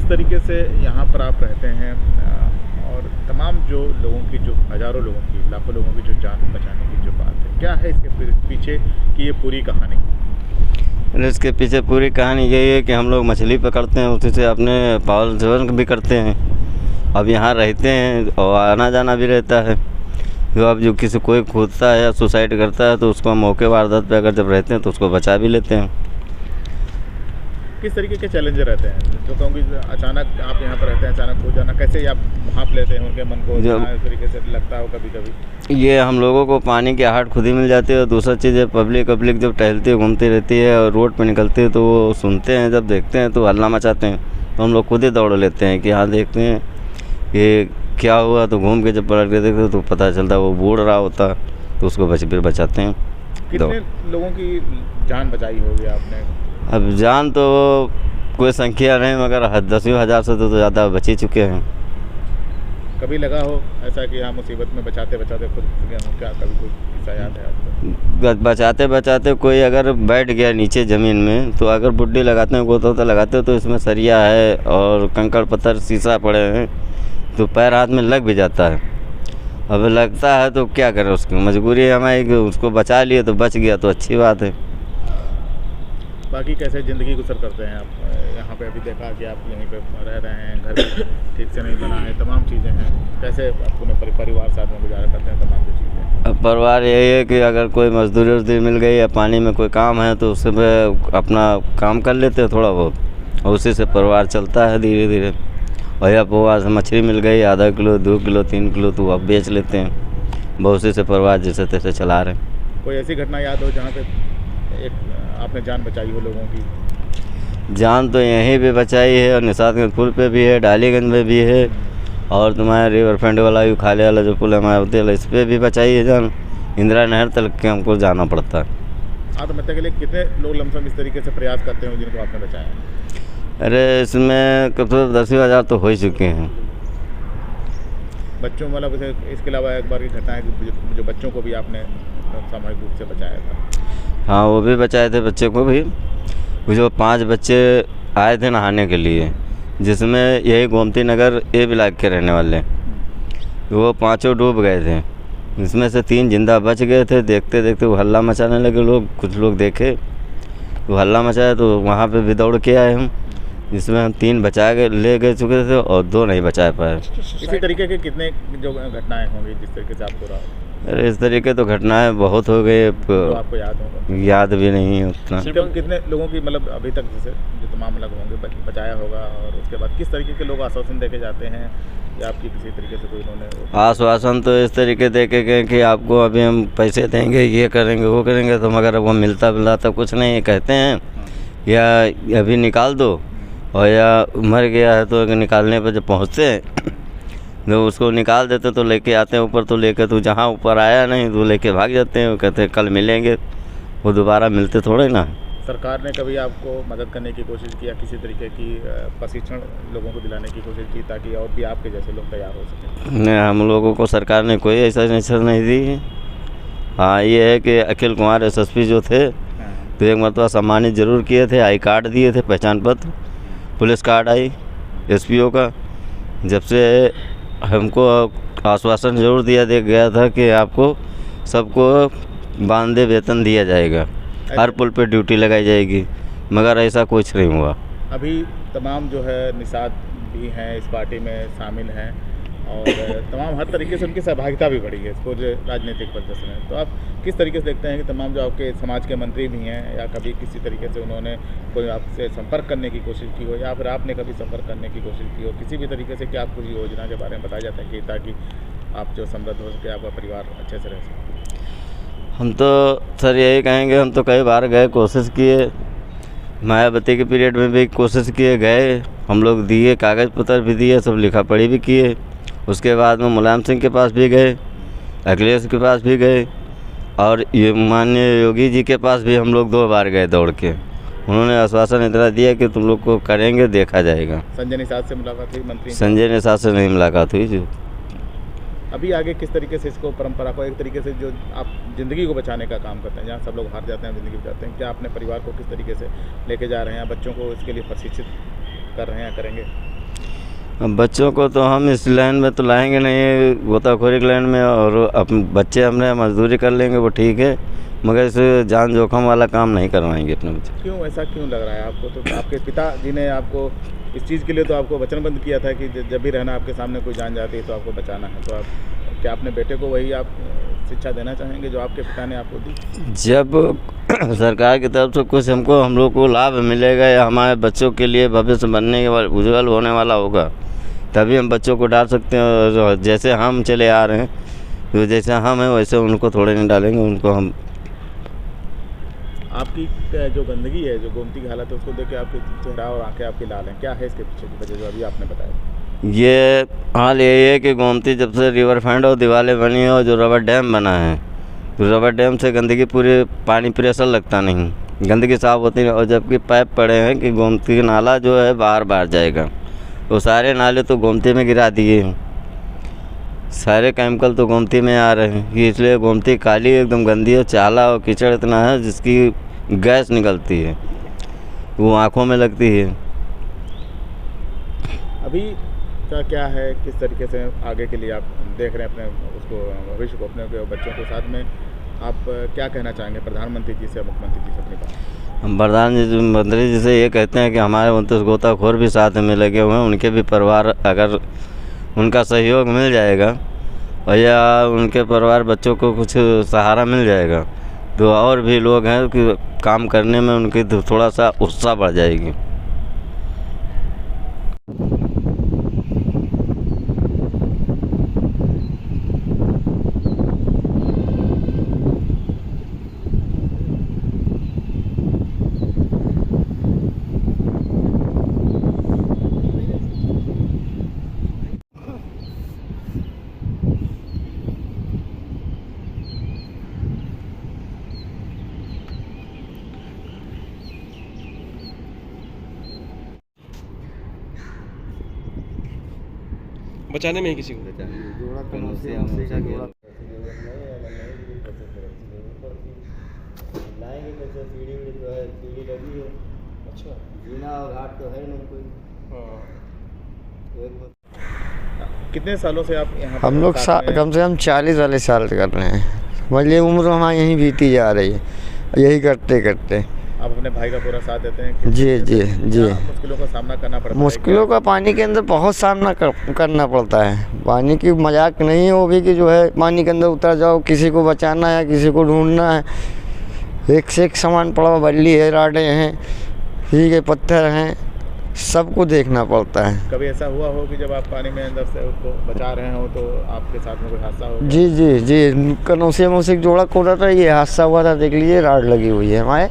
किस तरीके से यहाँ पर आप रहते हैं और तमाम जो लोगों की, जो हज़ारों लोगों की, लाखों लोगों की जो जान बचाने की जो बात है, क्या है इसके पीछे की ये पूरी कहानी? इसके पीछे पूरी कहानी यही है कि हम लोग मछली पकड़ते हैं, उसी से अपने पालन पोषण भी करते हैं। अब यहाँ रहते हैं और आना जाना भी रहता है। जो अब जो किसी कोई कूदता है या सुसाइड करता है तो उसको हम मौके वारदात पे अगर जब रहते हैं तो उसको बचा भी लेते हैं। किस तरीके के चैलेंज रहते हैं? जो कहूँगी अचानक आप यहाँ पर रहते हैं, अचानक हो जाना, कैसे आप भांप लेते हैं उनके मन को? इस तरीके से लगता हो कभी कभी ये हम लोगों को पानी की आहट खुद ही मिल जाती है। और दूसरा चीज़ है, पब्लिक जब टहलती है, घूमती रहती है और रोड पर निकलती है तो वो सुनते हैं, जब देखते हैं तो हल्ला मचाते हैं, तो हम लोग खुद ही दौड़ लेते हैं कि हाँ देखते हैं कि क्या हुआ। तो घूम के जब पलट के देखते तो पता चलता वो बूढ़ रहा होता, तो उसको फिर बचाते हैं। कितने लोगों की जान बचाई होगी आपने? अब जान तो कोई संख्या नहीं, मगर 10,000 से तो ज़्यादा बच ही चुके हैं। कभी लगा हो ऐसा कि हाँ मुसीबत में बचाते बचाते खुद गए हो? क्या कभी कोई किस्सा याद है आपको? बचाते बचाते कोई अगर बैठ गया नीचे ज़मीन में, तो अगर बुड्डी लगाते हैं, गोता लगाते हैं, तो इसमें सरिया है और कंकड़ पत्थर शीशा पड़े हैं, तो पैर हाथ में लग भी जाता है। अब लगता है तो क्या करें, उसकी मजबूरी है हमारी, उसको बचा लिए तो बच गया तो अच्छी बात है। बाकी कैसे ज़िंदगी गुजर करते हैं आप? यहाँ पे अभी देखा कि आप यहीं पे रह रहे हैं, घर भी ठीक से नहीं बना है, तमाम चीज़ें हैं, कैसे अपने परिवार साथ में गुजारा करते हैं तमाम जो चीज़ें? अब परिवार यही है कि अगर कोई मजदूरी मिल गई या पानी में कोई काम है तो उससे अपना काम कर लेते हैं थोड़ा बहुत, और उसी से परिवार चलता है धीरे धीरे। और या पोहा से मछली मिल गई आधा किलो 2 किलो 3 किलो तो अब बेच लेते हैं, बहुत उसी से परिवार जैसे तैसे चला रहे हैं। कोई ऐसी घटना याद हो जहाँ पे एक आपने जान बचाई हो लोगों की? जान तो यहीं भी बचाई है, और निशातगंज पुल पे भी है, डालीगंज में भी है, और तुम्हारे रिवर फ्रंट वाला खाले वाला जो पुल है मायावती वाला, इस पर भी बचाई है जान। इंदिरा नहर तक के हमको जाना पड़ता है। आत्महत्या के लिए कितने लोग लमसम इस तरीके से प्रयास करते हैं जिनको आपने बचाया? अरे इसमें कब तो 10,000 तो हो ही चुके हैं। बच्चों मतलब इसके अलावा एक बार की घटना है कि जो बच्चों को भी आपने सामूहिक रूप से बचाया था? हाँ वो भी बचाए थे बच्चे को भी। वो जो 5 बच्चे आए थे नहाने के लिए, जिसमें यही गोमती नगर ए ब्लॉक के रहने वाले, वो 5 डूब गए थे। इसमें से 3 जिंदा बच गए थे। देखते देखते वो हल्ला मचाने लगे लोग, कुछ लोग देखे वो हल्ला मचाया तो वहाँ पे भी दौड़ के आए हम, जिसमें हम 3 बचा के ले गए चुके थे और 2 नहीं बचा पाए। इसी तरीके के कितने जो घटनाएं होंगी जिस तरीके से आपको रहा? अरे इस तरीके तो घटनाएं बहुत हो गई, तो आपको याद होगा? याद भी नहीं है उतना। कितने लोगों की मतलब अभी तक जैसे जो तमाम लोग होंगे बचाया होगा, और उसके बाद किस तरीके के लोग आश्वासन देके जाते हैं या आपकी किसी तरीके से कोई उन्होंने आश्वासन तो इस तरीके देके गए कि आपको अभी हम पैसे देंगे, ये करेंगे वो करेंगे, तो मगर वो मिलता तो कुछ नहीं। कहते हैं या अभी निकाल दो, और या मर गया है तो निकालने पर जब पहुँचते हैं तो उसको निकाल देते तो लेके आते हैं ऊपर, तो लेके तो जहाँ ऊपर आया नहीं तो लेके भाग जाते हैं। वो कहते हैं कल मिलेंगे, वो दोबारा मिलते थोड़े ना। सरकार ने कभी आपको मदद करने की कोशिश की या किसी तरीके की प्रशिक्षण लोगों को दिलाने की कोशिश की ताकि और भी आपके जैसे लोग तैयार हो सकें? नहीं, हम लोगों को सरकार ने कोई ऐसा नहीं दी है। हाँ ये है कि अखिल कुमार SSP जो थे तो एक मरतबा सम्मानित ज़रूर किए थे, आई कार्ड दिए थे, पहचान पत्र, पुलिस कार्ड आई SPO का। जब से हमको आश्वासन ज़रूर दिया गया था कि आपको सबको बांधे वेतन दिया जाएगा, हर पुल पे ड्यूटी लगाई जाएगी, मगर ऐसा कुछ नहीं हुआ। अभी तमाम जो है निषाद भी हैं इस पार्टी में शामिल हैं, और तमाम हर तरीके से उनकी सहभागिता भी बढ़ी है इसको जो राजनीतिक प्रदर्शन है। तो आप किस तरीके से देखते हैं कि तमाम जो आपके समाज के मंत्री भी हैं, या कभी किसी तरीके से उन्होंने कोई आपसे संपर्क करने की कोशिश की हो, या फिर आपने कभी संपर्क करने की कोशिश की हो किसी भी तरीके से, कि आप कुछ योजना के बारे में बताया जाता है कि ताकि आप जो समृद्ध हो सके, आपका परिवार अच्छे से रह सके? हम तो सर यही कहेंगे, हम तो कई बार गए, कोशिश किए, मायावती के पीरियड में भी कोशिश किए, गए हम लोग, दिए कागज़ पत्र भी दिए, सब लिखा पढ़ी भी किए। उसके बाद में मुलायम सिंह के पास भी गए, अखिलेश के पास भी गए, और ये माननीय योगी जी के पास भी हम लोग 2 बार गए दौड़ के। उन्होंने आश्वासन इतना दिया कि तुम लोग को करेंगे, देखा जाएगा। संजय निषाद से मुलाकात हुई मंत्री? संजय निषाद से नहीं मुलाकात हुई जी। अभी आगे किस तरीके से इसको परंपरा को एक तरीके से जो आप ज़िंदगी को बचाने का काम करते हैं, जहाँ सब लोग हार जाते हैं ज़िंदगी बचाते हैं, क्या अपने परिवार को किस तरीके से लेके जा रहे हैं, बच्चों को इसके लिए प्रशिक्षित कर रहे हैं, करेंगे? अब बच्चों को तो हम इस लाइन में तो लाएंगे नहीं, गोताखोरी की लाइन में, और बच्चे हमने मजदूरी कर लेंगे वो ठीक है, मगर इस जान जोखम वाला काम नहीं करवाएंगे अपने बच्चे। क्यों, ऐसा क्यों लग रहा है आपको? तो आपके पिताजी ने आपको इस चीज़ के लिए तो आपको वचनबद्ध किया था कि जब भी रहना आपके सामने कोई जान जाती है तो आपको बचाना है, तो आप क्या अपने बेटे को वही आप शिक्षा देना चाहेंगे जो आपके पिता ने आपको दी? जब सरकार की तरफ से कुछ हम लोग को लाभ मिलेगा या हमारे बच्चों के लिए भविष्य बनने के बाद उज्जवल होने वाला होगा, तभी हम बच्चों को डाल सकते हैं। और जैसे हम चले आ रहे हैं, तो जैसे हम हैं वैसे उनको थोड़े नहीं डालेंगे, उनको हम। आपकी जो गंदगी है, जो गोमती की हालत है, उसको देख के आपके चेहरा और आंखें आपकी लाल हैं, क्या है इसके पीछे की वजह जो अभी आपने बताया? ये हाल यही है कि गोमती जब से रिवर फ्रंट और दीवारें बनी है और जो रबर डैम बना है, तो रबर डैम से गंदगी पूरे पानी प्रेशर लगता नहीं, गंदगी साफ होती है। और जबकि पाइप पड़े हैं कि गोमती नाला जो है बाहर जाएगा, तो सारे नाले तो गोमती में गिरा दिए हैं, सारे केमिकल तो गोमती में आ रहे हैं, कि इसलिए गोमती काली एकदम गंदी है, चाला और कीचड़ इतना है जिसकी गैस निकलती है, वो आँखों में लगती है। अभी का क्या है, किस तरीके से आगे के लिए आप देख रहे हैं अपने उसको, भविष्य को, अपने बच्चों के साथ में आप क्या कहना चाहेंगे प्रधानमंत्री जी से, मुख्यमंत्री जी से अपनी बात? हम प्रधानमंत्री जी से ये कहते हैं कि हमारे 29 गोताखोर भी साथ में लगे हुए हैं, उनके भी परिवार, अगर उनका सहयोग मिल जाएगा और या उनके परिवार बच्चों को कुछ सहारा मिल जाएगा, तो और भी लोग हैं कि काम करने में उनकी थोड़ा सा उत्साह बढ़ जाएगी। बचाने में ही किसी को लाएंगे कैसे? सीढ़ी जो है, सीढ़ी लगी है, अच्छा। जीना और घाट तो है नहीं कोई। हाँ, कितने सालों से आप यहाँ हम लोग कम से कम 40 वाले साल कर रहे हैं, मतलब उम्र हमारी यहीं बीती जा रही है, यही करते करते। आप अपने भाई का पूरा साथ देते हैं? जी जी जी। मुश्किलों का सामना करना पड़ता है? मुश्किलों का पानी के अंदर बहुत सामना करना पड़ता है, पानी की मजाक नहीं है वो भी, कि जो है पानी के अंदर उतर जाओ, किसी को बचाना है, किसी को ढूंढना है, एक से एक सामान पड़ा हुआ, बल्ली है, राडे हैं, ठीक है, पत्थर हैं, सबको देखना पड़ता है। कभी ऐसा हुआ हो कि जब आप पानी में अंदर से उसको बचा रहे हो तो आपके साथ में कोई हादसा हो? जी जी जी, कनौसिया में से जोड़ा खोदा था, ये हादसा हुआ था, देख लीजिए, राड लगी हुई है हमारे,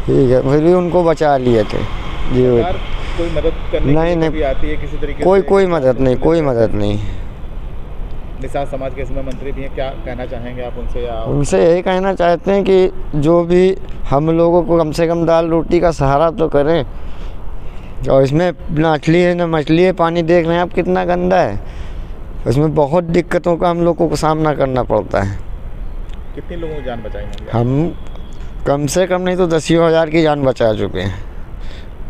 ठीक है, फिर भी उनको बचा लिए थे जी। कोई मदद करने नहीं आती है किसी तरीके से? कोई मदद नहीं, कोई मदद नहीं। निषाद समाज के इसमें मंत्री भी हैं, क्या कहना चाहेंगे आप उनसे? या उनसे यही कहना चाहते हैं कि जो भी हम लोगों को कम से कम दाल रोटी का सहारा तो करें, और इसमें ना मछली है ना मछली है, पानी देख रहे हैं आप कितना गंदा है, इसमें बहुत दिक्कतों का हम लोगों को सामना करना पड़ता है। कितने लोगों की जान बचाई होंगी? हम कम से कम नहीं तो 10,000 की जान बचा चुके हैं,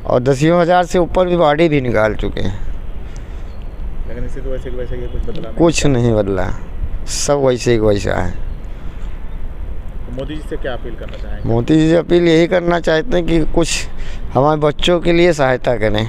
और 10,000 से ऊपर भी बॉडी भी निकाल चुके हैं, लेकिन इसी तो वैसे कि वैसे ये कुछ बदला नहीं? कुछ नहीं बदला, सब वैसे ही वैसा है। तो मोदी जी से क्या अपील करना चाहेंगे? मोदी जी से अपील यही करना चाहते हैं कि कुछ हमारे बच्चों के लिए सहायता करें।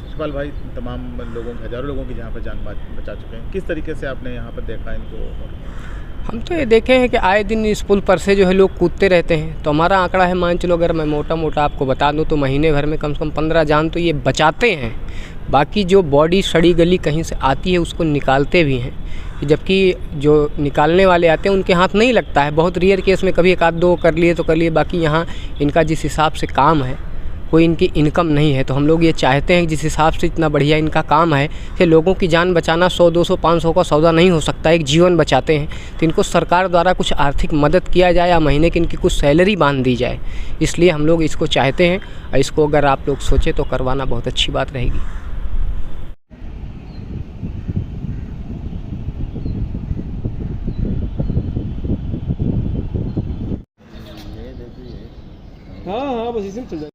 शिवपाल भाई, तमाम लोगों, हज़ारों लोगों की जहाँ पर जान बचा चुके हैं, किस तरीके से आपने यहाँ पर देखा इनको? हम तो ये देखे हैं कि आए दिन इस पुल पर से जो है लोग कूदते रहते हैं। तो हमारा आंकड़ा है, मान चलो अगर मैं मोटा मोटा आपको बता दूं तो महीने भर में कम से कम 15 जान तो ये बचाते हैं। बाकी जो बॉडी सड़ी गली कहीं से आती है उसको निकालते भी हैं, जबकि जो निकालने वाले आते हैं उनके हाथ नहीं लगता है। बहुत रेयर केस में कभी एक आध दो कर लिए तो कर लिए, बाकी यहाँ इनका जिस हिसाब से काम है कोई इनकी इनकम नहीं है। तो हम लोग ये चाहते हैं कि जिस हिसाब से इतना बढ़िया इनका काम है कि लोगों की जान बचाना 100, 200, 500 का सौदा नहीं हो सकता, एक जीवन बचाते हैं। तो इनको सरकार द्वारा कुछ आर्थिक मदद किया जाए या महीने की इनकी कुछ सैलरी बांध दी जाए, इसलिए हम लोग इसको चाहते हैं। और इसको अगर आप लोग सोचें तो करवाना बहुत अच्छी बात रहेगी। हाँ बस इसी में चल जाए।